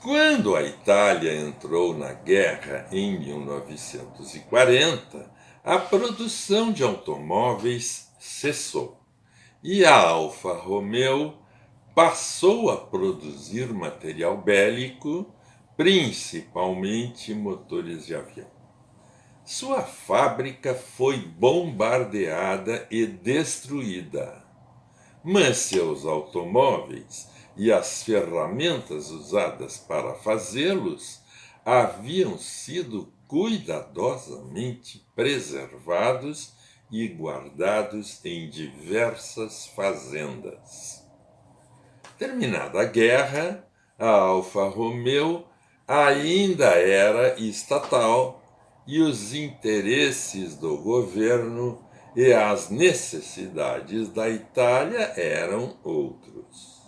Quando a Itália entrou na guerra em 1940, a produção de automóveis cessou e a Alfa Romeo passou a produzir material bélico, principalmente motores de avião. Sua fábrica foi bombardeada e destruída, mas seus automóveis e as ferramentas usadas para fazê-los haviam sido cuidadosamente preservados e guardados em diversas fazendas. Terminada a guerra, a Alfa Romeo ainda era estatal e os interesses do governo e as necessidades da Itália eram outros.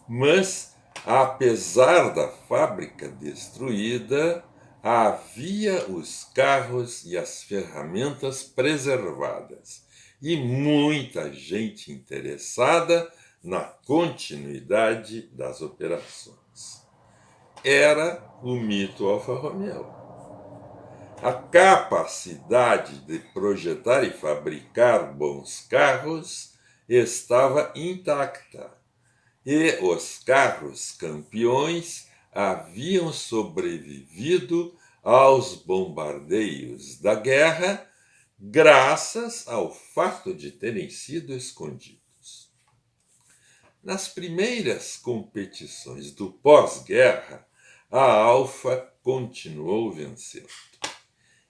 Mas, apesar da fábrica destruída, havia os carros e as ferramentas preservadas e muita gente interessada na continuidade das operações. Era o mito Alfa Romeo. A capacidade de projetar e fabricar bons carros estava intacta, e os carros campeões haviam sobrevivido aos bombardeios da guerra graças ao fato de terem sido escondidos. Nas primeiras competições do pós-guerra, a Alfa continuou vencendo.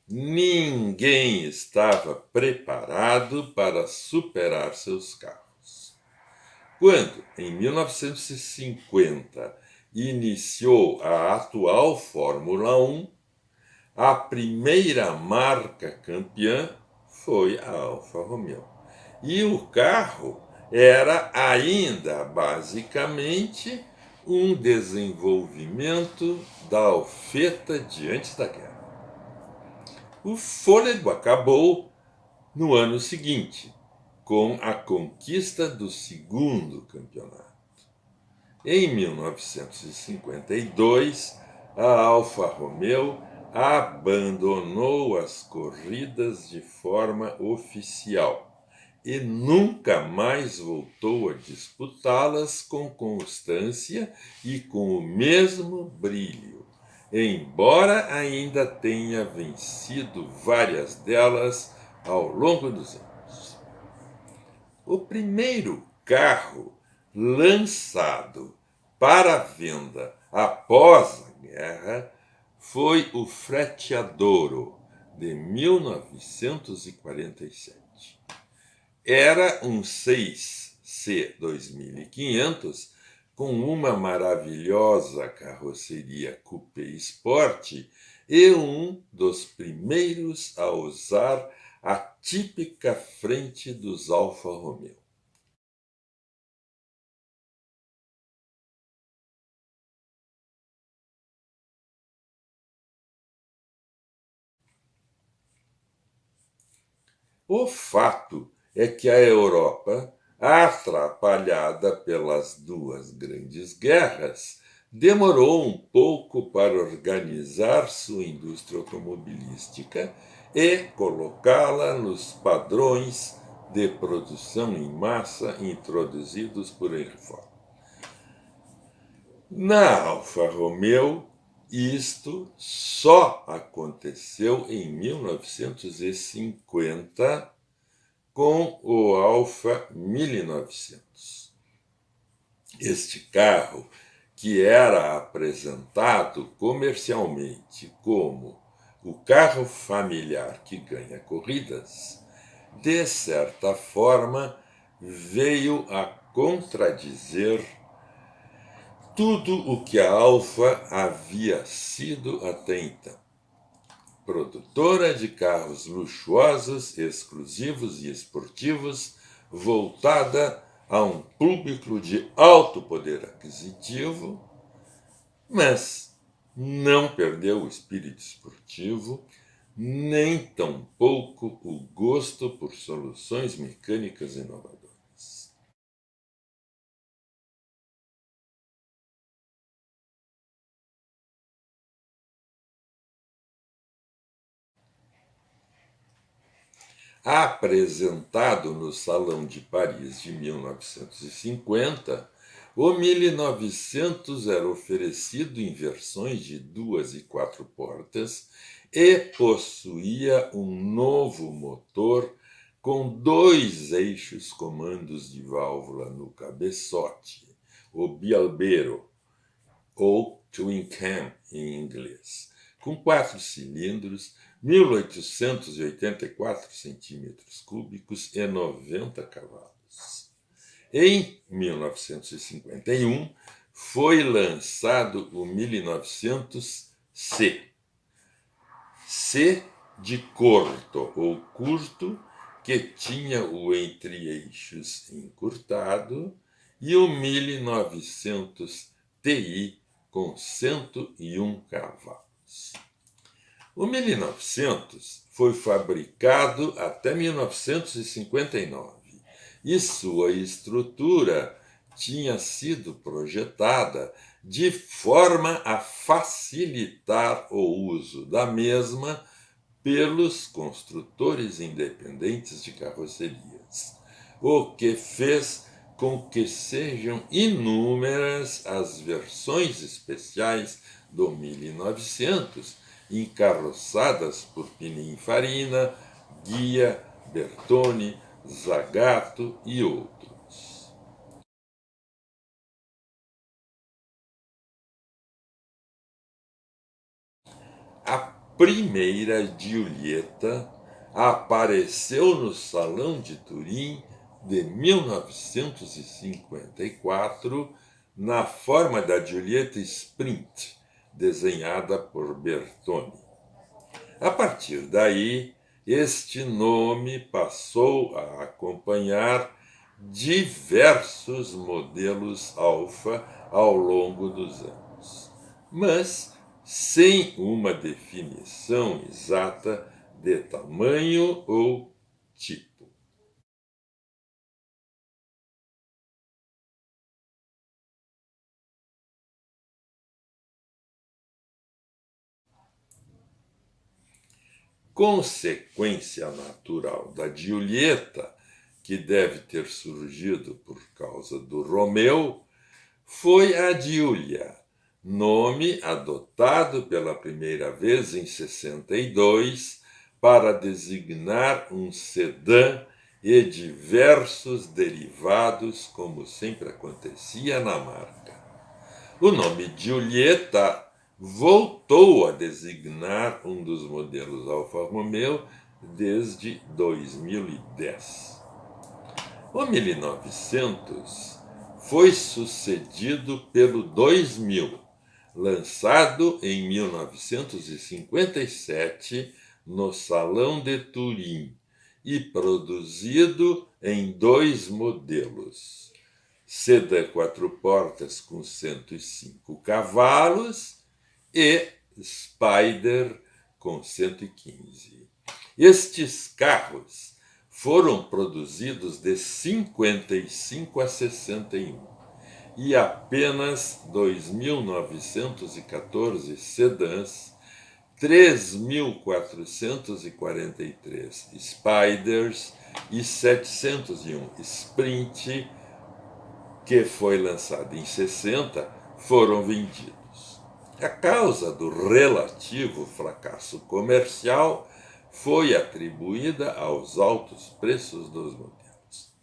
Ninguém estava preparado para superar seus carros. Quando, em 1950, iniciou a atual Fórmula 1, a primeira marca campeã foi a Alfa Romeo. E o carro era ainda basicamente um desenvolvimento da Alfetta de antes da guerra. O fôlego acabou no ano seguinte, com a conquista do segundo campeonato. Em 1952, a Alfa Romeo abandonou as corridas de forma oficial e nunca mais voltou a disputá-las com constância e com o mesmo brilho, embora ainda tenha vencido várias delas ao longo dos anos. O primeiro carro lançado para venda após a guerra foi o Frecciadoro, de 1947. Era um 6C 2500 com uma maravilhosa carroceria coupé Sport e um dos primeiros a usar a típica frente dos Alfa Romeo. O fato é que a Europa, atrapalhada pelas duas grandes guerras, demorou um pouco para organizar sua indústria automobilística e colocá-la nos padrões de produção em massa introduzidos por Henry Ford. Na Alfa Romeo, isto só aconteceu em 1950 com o Alfa 1900. Este carro, que era apresentado comercialmente como o carro familiar que ganha corridas, de certa forma veio a contradizer tudo o que a Alfa havia sido até então. Produtora de carros luxuosos, exclusivos e esportivos, voltada a um público de alto poder aquisitivo, mas não perdeu o espírito esportivo, nem tampouco o gosto por soluções mecânicas inovadoras. Apresentado no Salão de Paris de 1950, o 1900 era oferecido em versões de 2 e 4 portas e possuía um novo motor com 2 eixos comandos de válvula no cabeçote, o bialbero, ou twin cam em inglês, com 4 cilindros, 1.884 centímetros cúbicos e 90 cavalos. Em 1951, foi lançado o 1900C. C de corto ou curto, que tinha o entre-eixos encurtado, e o 1900 TI com 101 cavalos. O 1900 foi fabricado até 1959 e sua estrutura tinha sido projetada de forma a facilitar o uso da mesma pelos construtores independentes de carrocerias, o que fez com que sejam inúmeras as versões especiais do 1900, encarroçadas por Pininfarina, Ghia, Bertone, Zagato e outros. A primeira Giulietta apareceu no Salão de Turim de 1954 na forma da Giulietta Sprint, desenhada por Bertone. A partir daí, este nome passou a acompanhar diversos modelos Alfa ao longo dos anos, mas sem uma definição exata de tamanho ou tipo. Consequência natural da Giulietta, que deve ter surgido por causa do Romeu, foi a Giulia, nome adotado pela primeira vez em 62 para designar um sedã e diversos derivados, como sempre acontecia na marca. O nome Giulietta voltou a designar um dos modelos Alfa Romeo desde 2010. O 1900 foi sucedido pelo 2000, lançado em 1957 no Salão de Turim e produzido em 2 modelos: sedã 4 portas com 105 cavalos e Spider com 115. Estes carros foram produzidos de 55 a 61 e apenas 2.914 sedãs, 3.443 Spiders e 701 Sprint, que foi lançado em 60, foram vendidos. A causa do relativo fracasso comercial foi atribuída aos altos preços dos modelos.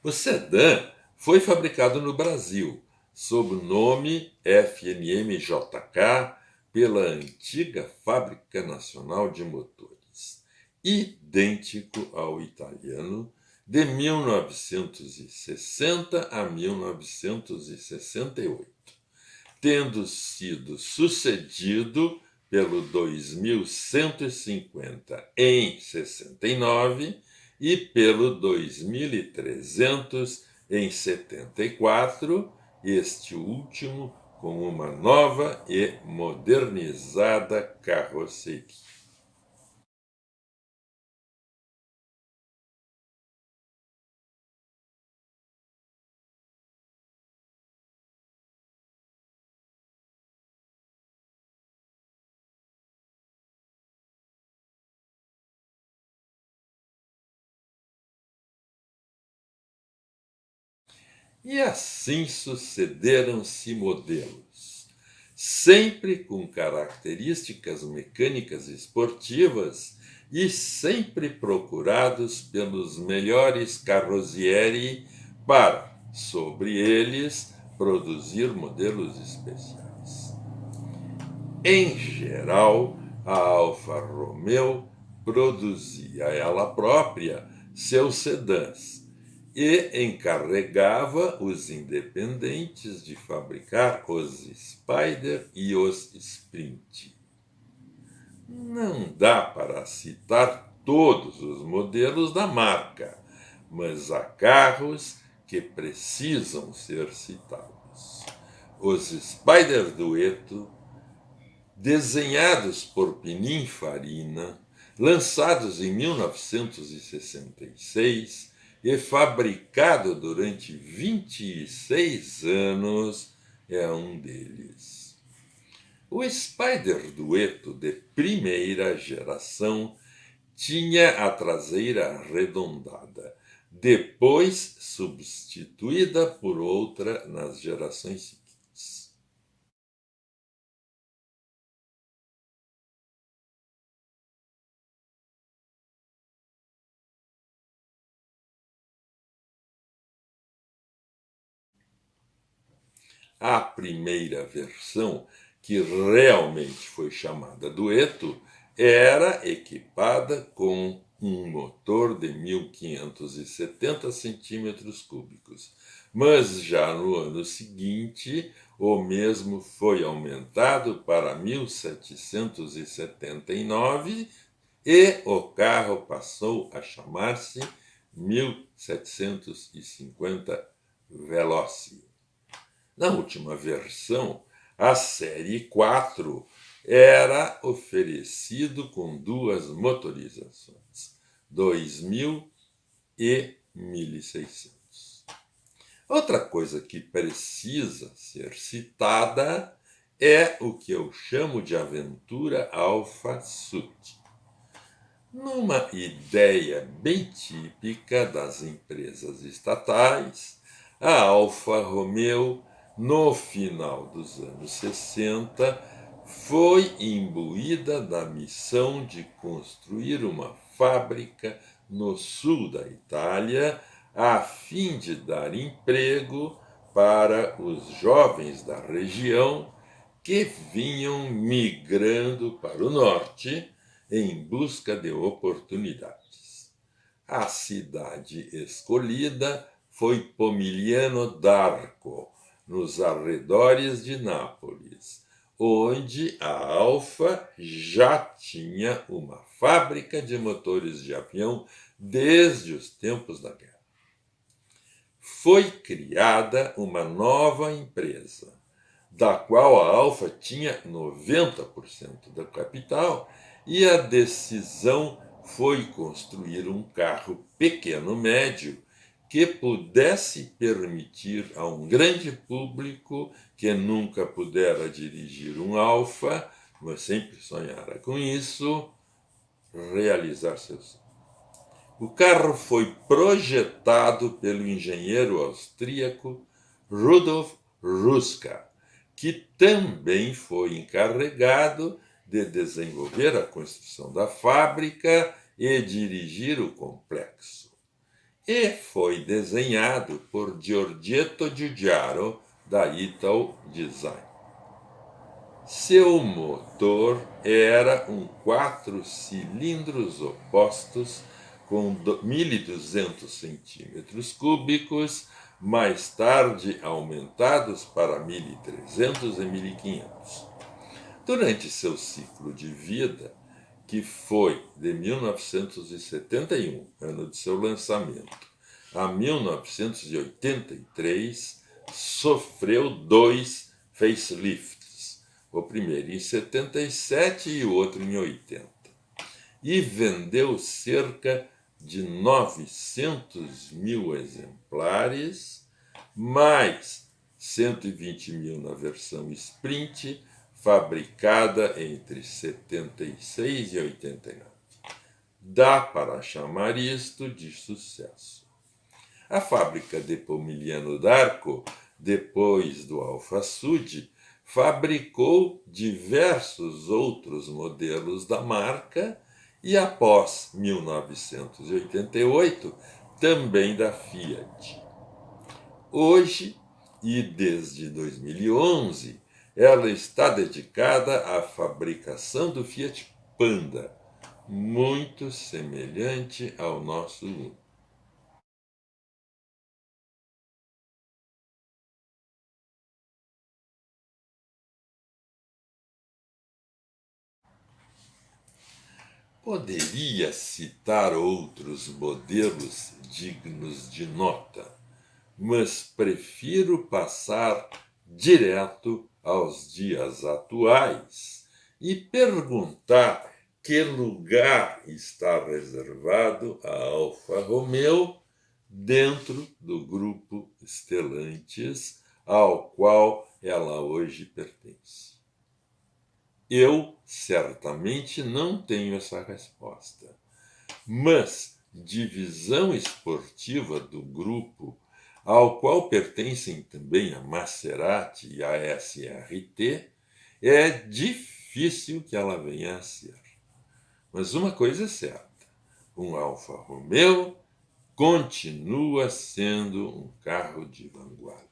O sedã foi fabricado no Brasil, sob o nome FNMJK, pela antiga Fábrica Nacional de Motores, idêntico ao italiano, de 1960 a 1968, tendo sido sucedido pelo 2150 em 69 e pelo 2300 em 74, este último com uma nova e modernizada carroceria. E assim sucederam-se modelos, sempre com características mecânicas esportivas e sempre procurados pelos melhores carrozzieri para, sobre eles, produzir modelos especiais. Em geral, a Alfa Romeo produzia ela própria seus sedãs e encarregava os independentes de fabricar os Spider e os Sprint. Não dá para citar todos os modelos da marca, mas há carros que precisam ser citados. Os Spider Dueto, desenhados por Pininfarina, lançados em 1966 e fabricado durante 26 anos, é um deles. O Spider Dueto de primeira geração tinha a traseira arredondada, depois substituída por outra nas gerações seguintes. A primeira versão, que realmente foi chamada Dueto, era equipada com um motor de 1.570 centímetros cúbicos, mas já no ano seguinte o mesmo foi aumentado para 1.779 e o carro passou a chamar-se 1750 Veloci. Na última versão, a série 4 era oferecido com duas motorizações, 2000 e 1600. Outra coisa que precisa ser citada é o que eu chamo de aventura Alfa Sut. Numa ideia bem típica das empresas estatais, a Alfa Romeo, no final dos anos 60, foi imbuída da missão de construir uma fábrica no sul da Itália, a fim de dar emprego para os jovens da região que vinham migrando para o norte em busca de oportunidades. A cidade escolhida foi Pomigliano d'Arco, nos arredores de Nápoles, onde a Alfa já tinha uma fábrica de motores de avião desde os tempos da guerra. Foi criada uma nova empresa, da qual a Alfa tinha 90% da capital, e a decisão foi construir um carro pequeno-médio que pudesse permitir a um grande público que nunca pudera dirigir um Alfa, mas sempre sonhara com isso, realizar seus sonhos. O carro foi projetado pelo engenheiro austríaco Rudolf Ruska, que também foi encarregado de desenvolver a construção da fábrica e dirigir o complexo. E foi desenhado por Giorgetto Giugiaro, da Ital Design. Seu motor era um 4 cilindros opostos com 1.200 centímetros cúbicos, mais tarde aumentados para 1.300 e 1.500. Durante seu ciclo de vida, que foi de 1971, ano de seu lançamento, a 1983, sofreu 2 facelifts, o primeiro em 77 e o outro em 80, e vendeu cerca de 900 mil exemplares, mais 120 mil na versão Sprint, fabricada entre 76 e 89. Dá para chamar isto de sucesso. A fábrica de Pomigliano d'Arco, depois do Alfa Sud, fabricou diversos outros modelos da marca e, após 1988, também da Fiat. Hoje, e desde 2011, ela está dedicada à fabricação do Fiat Panda, muito semelhante ao nosso Uno. Poderia citar outros modelos dignos de nota, mas prefiro passar direto aos dias atuais e perguntar que lugar está reservado à Alfa Romeo dentro do grupo Stellantis ao qual ela hoje pertence. Eu certamente não tenho essa resposta, mas divisão esportiva do grupo, ao qual pertencem também a Maserati e a SRT, é difícil que ela venha a ser. Mas uma coisa é certa: um Alfa Romeo continua sendo um carro de vanguarda.